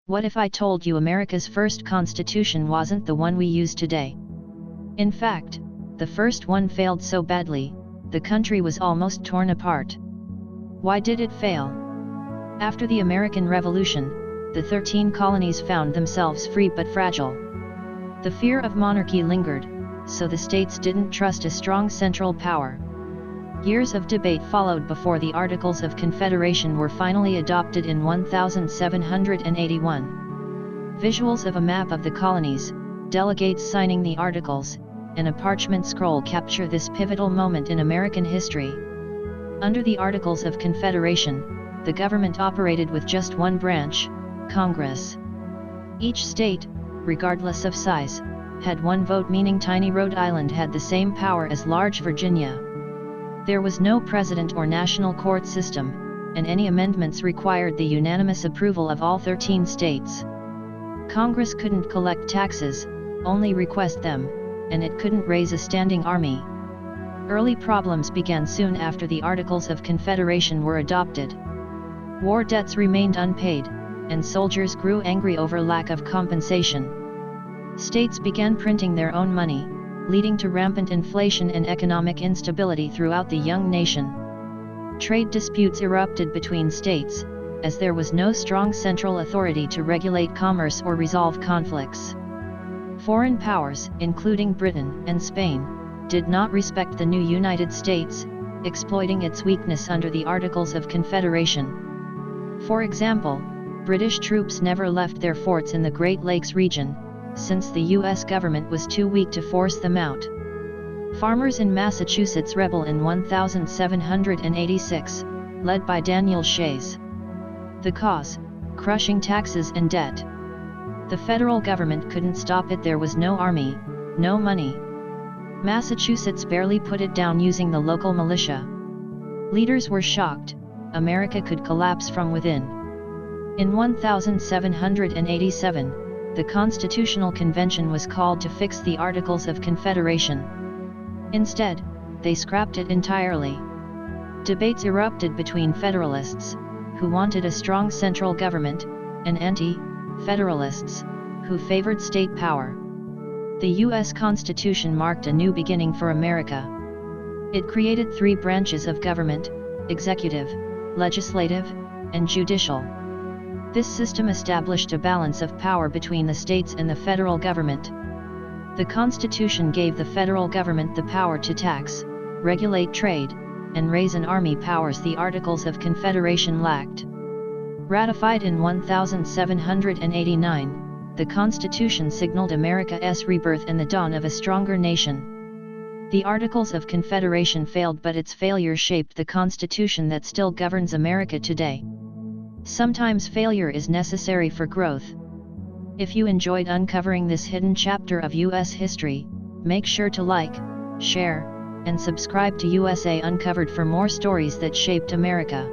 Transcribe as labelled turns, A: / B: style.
A: What if I told you America's first constitution wasn't the one we use today? In fact, the first one failed so badly, the country was almost torn apart. Why did it fail? After the American Revolution, the 13 colonies found themselves free but fragile. The fear of monarchy lingered, so the states didn't trust a strong central power. Years of debate followed before the Articles of Confederation were finally adopted in 1781. Visuals of a map of the colonies, delegates signing the Articles, and a parchment scroll capture this pivotal moment in American history. Under the Articles of Confederation, the government operated with just one branch, Congress. Each state, regardless of size, had one vote, meaning tiny Rhode Island had the same power as large Virginia. There was no president or national court system, and any amendments required the unanimous approval of all 13 states. Congress couldn't collect taxes, only request them, and it couldn't raise a standing army. Early problems began soon after the Articles of Confederation were adopted. War debts remained unpaid, and soldiers grew angry over lack of compensation. States began printing their own money, leading to rampant inflation and economic instability throughout the young nation. Trade disputes erupted between states, as there was no strong central authority to regulate commerce or resolve conflicts. Foreign powers, including Britain and Spain, did not respect the new United States, exploiting its weakness under the Articles of Confederation. For example, British troops never left their forts in the Great Lakes region, since the U.S. government was too weak to force them out. Farmers in Massachusetts rebelled in 1786, led by Daniel Shays. The cause: crushing taxes and debt. The federal government couldn't stop it. There was no army, no money. Massachusetts barely put it down using the local militia. Leaders were shocked. America could collapse from within. In 1787, the Constitutional Convention was called to fix the Articles of Confederation. Instead, they scrapped it entirely. Debates erupted between Federalists, who wanted a strong central government, and anti-Federalists, who favored state power. The U.S. Constitution marked a new beginning for America. It created 3 branches of government: executive, legislative, and judicial. This system established a balance of power between the states and the federal government. The Constitution gave the federal government the power to tax, regulate trade, and raise an army, powers the Articles of Confederation lacked. Ratified in 1789, the Constitution signaled America's rebirth and the dawn of a stronger nation. The Articles of Confederation failed, but its failure shaped the Constitution that still governs America today. Sometimes failure is necessary for growth. If you enjoyed uncovering this hidden chapter of U.S. history, make sure to like, share, and subscribe to USA Uncovered for more stories that shaped America.